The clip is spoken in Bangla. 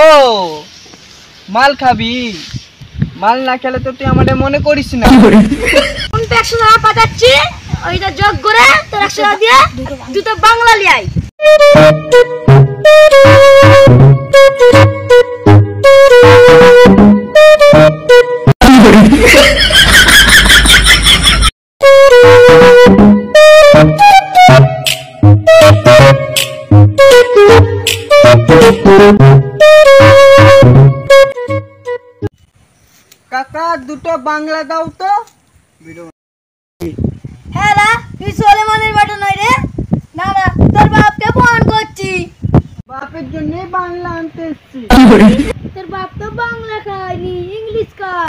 ও মাল খাবি? মাল না খেলে তো তুই আমাদের মনে করিস না। কোন 100 টাকা পাঠাচ্ছি, ওইটা যোগ করে তোর 100 টাকা দিয়ে দুটো বাংলা লিয়াই। কাকা দুটো বাংলা দাও তো। হ্যাঁ রা, তুই সোলেমানের বেটা নয় রে? না না, তোর বাপকে ফোন করছি। বাপের জন্য বাংলা আনতে এসছি। তোর বাপ তো বাংলা খায়নি, ইংলিশ খায়।